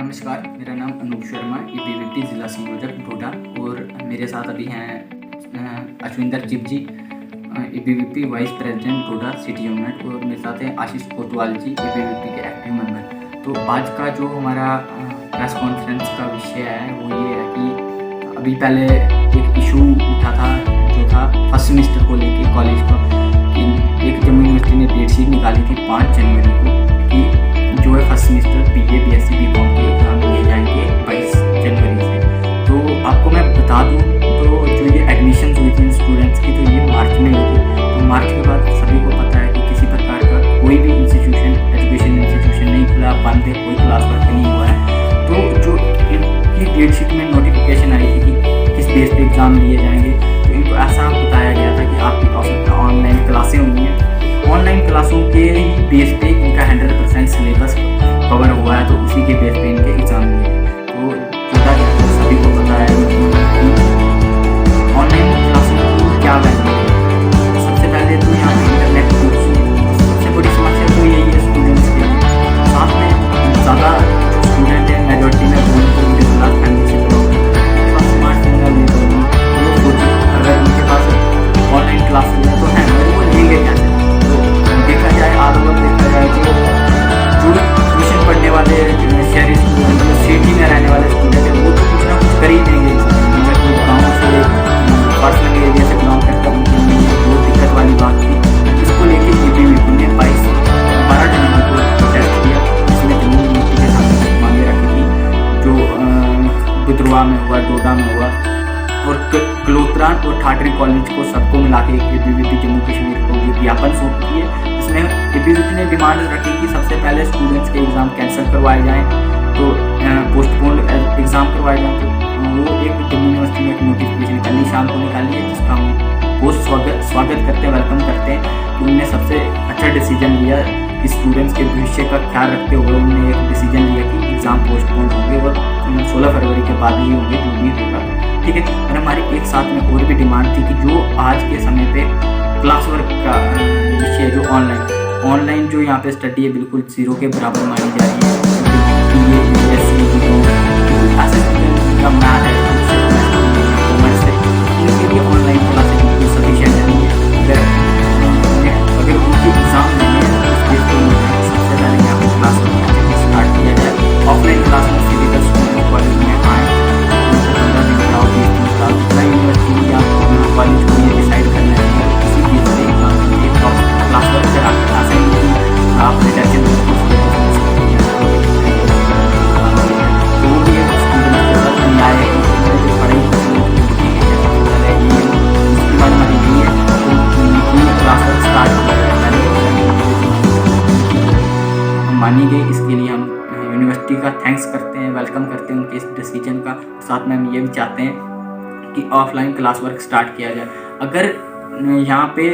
नमस्कार, मेरा नाम अनूप शर्मा, एबीवीपी ज़िला संयोजक डोडा। और मेरे साथ अभी हैं अश्विंदर चिप जी, एबीवीपी वाइस प्रेसिडेंट डोडा सिटी यूनिट, और मेरे साथ हैं आशीष कोतवाल जी, एबीवीपी के एक्टिव मेंबर। तो आज का जो हमारा प्रेस कॉन्फ्रेंस का विषय है वो ये है कि अभी पहले एक इशू उठा था जो था फर्स्ट सेमेस्टर को लेके कॉलेज को, कि एक जम्मू यूनिवर्सिटी ने डेट शीट निकाली थी 5 जनवरी को कि जो है first semester BA BSc BCom के एग्ज़ाम लिए जाएंगे 22 जनवरी से। तो आपको मैं बता दूं, तो जो ये एडमिशन हुई थी स्टूडेंट्स की, तो ये मार्च में हुई थी। तो मार्च के बाद सभी को पता है कि किसी प्रकार का कोई भी इंस्टीट्यूशन, एजुकेशन इंस्टीट्यूशन नहीं खुला, बंद है, कोई क्लास वर्क नहीं हुआ है। तो जो इनकी डेट शीट में नोटिफिकेशन आई थी कि किस बेस पे एग्ज़ाम लिए जाएंगे, तो इनको ऐसा बताया गया था कि आपकी ऑनलाइन क्लासें होंगी हैं, ऑनलाइन क्लासों के ही बेस पे इनका 100% सिलेबस कवर हुआ है, तो उसी के बेस पे इनके एग्जाम लिए। तो जैसा कि सभी को पता है कि ऑनलाइन क्लासों की क्या वैल्यू है। सबसे पहले तो यहाँ पे इंटरनेट सबसे बड़ी समस्या तो यही है स्टूडेंट्स के लिए। साथ में ज़्यादा जो स्टूडेंट है मेजॉरिटी में उनको मिडिल क्लास फैमिली से बिलोंग करते हैं, उनके पास स्मार्टफोन अवेलेबल नहीं, वो सोचिए अगर उनके पास ऑनलाइन क्लास है तो है वो लेंगे कैसे। देखा जाए आरोप देखा जाए तो जो ट्यूशन पढ़ने वाले शहरी सिटी में रहने वाले स्टूडेंट हैं वो तो कुछ ना कुछ कर ही देंगे। अगर कोई गाँव से पर्सनल एरिया से बिलोंग करता है उनके लिए बहुत दिक्कत वाली बात थी। इसको लेके एबीवीपी ने 12 जनवरी को प्रोटेस्ट किया, जिसमें जम्मू यूनिवर्सिटी के सामने मांगे रखी थी, जो बुधरवा में हुआ, डोडा में हुआ, और कलोत्रान और ठाटरी कॉलेज को सबको मिला के एबीवीपी जम्मू कश्मीर को ज्ञापन सौंप किए, जिसमें एबीवीपी ने डिमांड रखी कि सबसे पहले स्टूडेंट्स के एग्ज़ाम कैंसिल करवाए जाएं, तो पोस्टपोन्ड एग्ज़ाम करवाए जाएं। तो वो एक जम्मू यूनिवर्सिटी ने एक नोटिफिकेशन कल ही शाम को निकाली है, जिसका हम बहुत स्वागत करते हैं, वेलकम करते हैं कि उन्होंने सबसे अच्छा डिसीजन लिया कि स्टूडेंट्स के भविष्य का ख्याल रखते हुए उन्होंने एक डिसीजन लिया कि एग्ज़ाम पोस्टपोन्ड होंगे और 16 फरवरी के बाद ही होंगे, जो भी होगा। ठीक है। और हमारी एक साथ में और भी डिमांड थी कि जो आज के समय पे क्लास वर्क का विषय जो ऑनलाइन जो यहाँ पे स्टडी है बिल्कुल जीरो के बराबर मानी जा रही है। ऐसे स्टूडेंट का मैथ है, कॉमर्स है, इनके लिए ऑनलाइन क्लासेस बिल्कुल सफिशिएंट नहीं है। अगर उनकी एग्ज़ाम नहीं है तो सबसे पहले यहाँ पे क्लास स्टार्ट किया जाए। ऑफलाइन क्लास में सिलेबस कॉलेज में आए, यूनिवर्सिटी या कॉलेज को ये डिसाइड करना है किसी भी क्लास वर्क करा के ऐसा ही कि आप रिडक्शन तो वो भी एक स्टूडेंट के साथ अन्याय है कि पढ़ाई उसके बाद हमारी नहीं है तो क्लास वर्क स्टार्ट मानी गई। इसके लिए हम यूनिवर्सिटी का थैंक्स करते हैं, वेलकम करते हैं उनके इस डिसीजन का। साथ में हम ये भी चाहते हैं कि ऑफलाइन क्लास वर्क स्टार्ट किया जाए। अगर यहाँ पे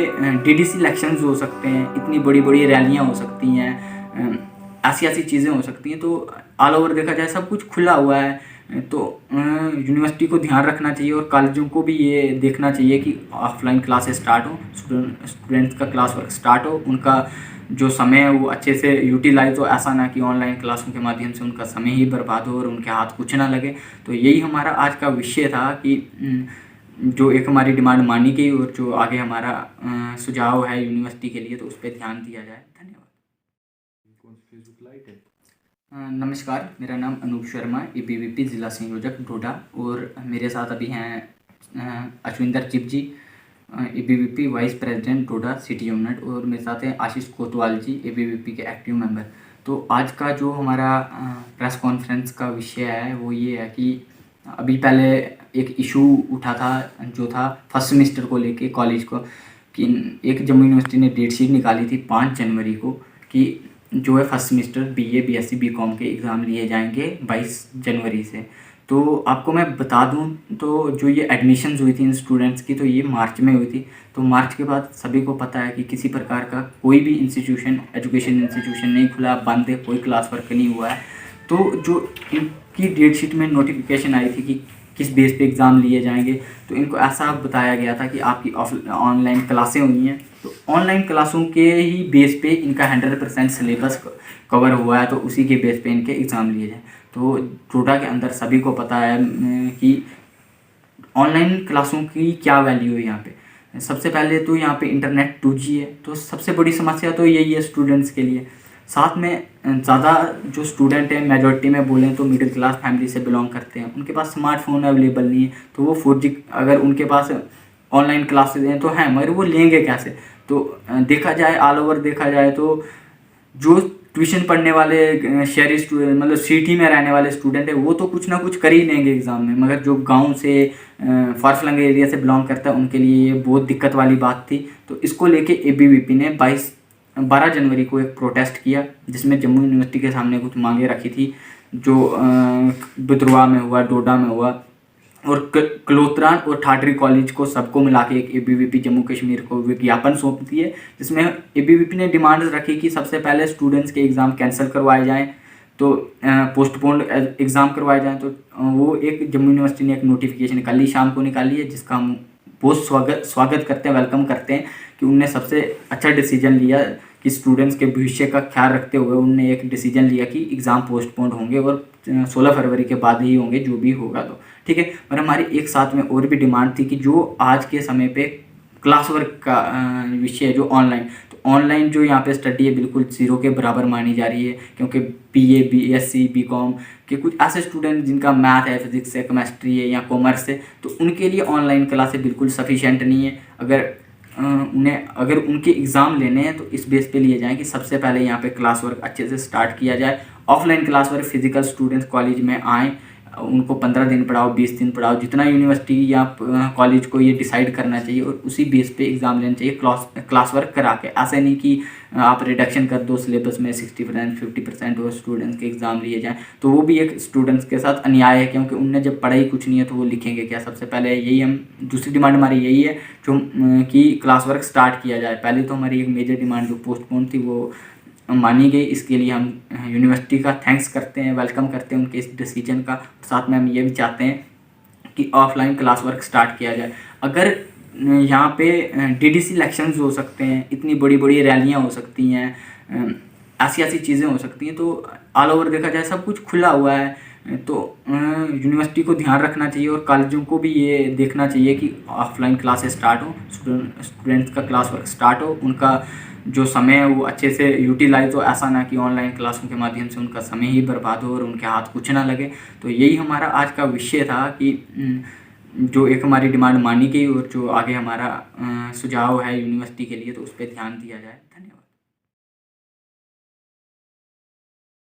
डीडीसी इलेक्शंस हो सकते हैं, इतनी बड़ी बड़ी रैलियाँ हो सकती हैं, ऐसी चीज़ें हो सकती हैं, तो ऑल ओवर देखा जाए सब कुछ खुला हुआ है, तो यूनिवर्सिटी को ध्यान रखना चाहिए और कॉलेजों को भी ये देखना चाहिए कि ऑफलाइन क्लासेस स्टार्ट हो, स्टूडेंट्स का क्लास वर्क स्टार्ट हो, उनका जो समय है वो अच्छे से यूटिलाइज हो। ऐसा ना कि ऑनलाइन क्लासों के माध्यम से उनका समय ही बर्बाद हो और उनके हाथ कुछ ना लगे। तो यही हमारा आज का विषय था कि जो एक हमारी डिमांड मानी गई और जो आगे हमारा सुझाव है यूनिवर्सिटी के लिए, तो उस पर ध्यान दिया जाए। धन्यवाद। नमस्कार, मेरा नाम अनूप शर्मा, एबीवीपी ज़िला संयोजक डोडा, और मेरे साथ अभी हैं अश्विंदर चिप जी, एबीवीपी वाइस प्रेसिडेंट डोडा सिटी यूनिट, और मेरे साथ हैं आशीष कोतवाल जी, एबीवीपी के एक्टिव मेंबर। तो आज का जो हमारा प्रेस कॉन्फ्रेंस का विषय है वो ये है कि अभी पहले एक इशू उठा था जो था फर्स्ट सेमेस्टर को लेके कॉलेज को, कि एक जम्मू यूनिवर्सिटी ने डेट शीट निकाली थी 5 जनवरी को कि जो है first semester BA BSc BCom के एग्ज़ाम लिए जाएंगे 22 जनवरी से। तो आपको मैं बता दूं, तो जो ये एडमिशन्स हुई थी स्टूडेंट्स की, तो ये मार्च में हुई थी। तो मार्च के बाद सभी को पता है कि किसी प्रकार का कोई भी इंस्टीट्यूशन, एजुकेशन इंस्टीट्यूशन नहीं खुला, बंद है, कोई क्लास वर्क नहीं हुआ है। तो जो इनकी डेट शीट में नोटिफिकेशन आई थी कि किस बेस पे एग्ज़ाम लिए जाएंगे, तो इनको ऐसा बताया गया था कि आपकी ऑनलाइन क्लासें हुई हैं, तो ऑनलाइन क्लासों के ही बेस पे इनका 100% सिलेबस कवर हुआ है, तो उसी के बेस पे इनके एग्ज़ाम लिए जाए। तो डोडा के अंदर सभी को पता है कि ऑनलाइन क्लासों की क्या वैल्यू है यहाँ पे। सबसे पहले तो यहाँ पे इंटरनेट 2G है, तो सबसे बड़ी समस्या तो यही है स्टूडेंट्स के लिए। साथ में ज़्यादा जो स्टूडेंट हैं, मेजॉरिटी में बोलें तो मिडिल क्लास फैमिली से बिलोंग करते हैं, उनके पास स्मार्टफोन अवेलेबल नहीं है, तो वो 4G अगर उनके पास ऑनलाइन क्लासेज हैं तो हैं, मगर वो लेंगे कैसे। तो देखा जाए, ऑल ओवर देखा जाए तो जो ट्यूशन पढ़ने वाले शहरी स्टूडेंट, मतलब सिटी में रहने वाले स्टूडेंट है, वो तो कुछ ना कुछ कर ही लेंगे एग्ज़ाम में, मगर जो गांव से फार फ्लंग एरिया से बिलोंग करता है उनके लिए ये बहुत दिक्कत वाली बात थी। तो इसको लेके ABVP ने 12 जनवरी को एक प्रोटेस्ट किया, जिसमें जम्मू यूनिवर्सिटी के सामने कुछ मांगे रखी थी, जो बिद्रोह में हुआ, डोडा में हुआ, और क्लोत्रान और ठाडरी कॉलेज को सबको मिला के एक ABVP जम्मू कश्मीर को विज्ञापन सौंपती है, जिसमें ABVP ने डिमांड्स रखी कि सबसे पहले स्टूडेंट्स के एग्ज़ाम कैंसिल करवाए जाएं, तो पोस्टपोन्ड एग्ज़ाम करवाए जाएं। तो वो एक जम्मू यूनिवर्सिटी ने एक नोटिफिकेशन कल ही शाम को निकाली है, जिसका हम बहुत स्वागत करते हैं, वेलकम करते हैं कि उनने सबसे अच्छा डिसीजन लिया कि स्टूडेंट्स के भविष्य का ख्याल रखते हुए उनने एक डिसीजन लिया कि एग्ज़ाम पोस्टपोन्ड होंगे और 16 फरवरी के बाद ही होंगे, जो भी होगा तो ठीक है। और हमारी एक साथ में और भी डिमांड थी कि जो आज के समय पे क्लास वर्क का विषय है जो ऑनलाइन, तो ऑनलाइन जो यहाँ पे स्टडी है बिल्कुल ज़ीरो के बराबर मानी जा रही है, क्योंकि BA BSc BCom के कुछ ऐसे स्टूडेंट जिनका मैथ है, फिजिक्स है, केमिस्ट्री है या कॉमर्स है, तो उनके लिए ऑनलाइन क्लासेस बिल्कुल सफिशेंट नहीं है। अगर उनके एग्ज़ाम लेने हैं तो इस बेस पे लिए जाएँ कि सबसे पहले यहाँ पे क्लास वर्क अच्छे से स्टार्ट किया जाए। Offline class work physical students college में आएँ, उनको 15 दिन पढ़ाओ, 20 दिन पढ़ाओ, जितना यूनिवर्सिटी या कॉलेज को ये डिसाइड करना चाहिए, और उसी बेस पे एग्ज़ाम लेना चाहिए क्लास वर्क करा के। ऐसा नहीं कि आप रिडक्शन कर दो सिलेबस में 60% 50% और स्टूडेंट्स के एग्ज़ाम लिए जाएँ, तो वो भी एक स्टूडेंट्स के साथ अन्याय है, क्योंकि उनने जब पढ़ाई कुछ नहीं है तो वो लिखेंगे क्या। सबसे पहले यही हम दूसरी डिमांड हमारी यही है जो कि क्लास वर्क स्टार्ट किया जाए। पहले तो हमारी एक मेजर डिमांड जो पोस्टपोन थी वो मानी गई, इसके लिए हम यूनिवर्सिटी का थैंक्स करते हैं, वेलकम करते हैं उनके इस डिसीजन का। साथ में हम ये भी चाहते हैं कि ऑफलाइन क्लास वर्क स्टार्ट किया जाए। अगर यहाँ पे DDC इलेक्शंस हो सकते हैं, इतनी बड़ी बड़ी रैलियाँ हो सकती हैं, ऐसी ऐसी चीज़ें हो सकती हैं, तो ऑल ओवर देखा जाए सब कुछ खुला हुआ है, तो यूनिवर्सिटी को ध्यान रखना चाहिए और कॉलेजों को भी ये देखना चाहिए कि ऑफलाइन क्लासेस स्टार्ट हो, स्टूडेंट्स का क्लास वर्क स्टार्ट हो, उनका जो समय है वो अच्छे से यूटिलाइज हो। ऐसा ना कि ऑनलाइन क्लासों के माध्यम से उनका समय ही बर्बाद हो और उनके हाथ कुछ ना लगे। तो यही हमारा आज का विषय था कि जो एक हमारी डिमांड मानी गई और जो आगे हमारा सुझाव है यूनिवर्सिटी के लिए, तो उस पर ध्यान दिया जाए। धन्यवाद।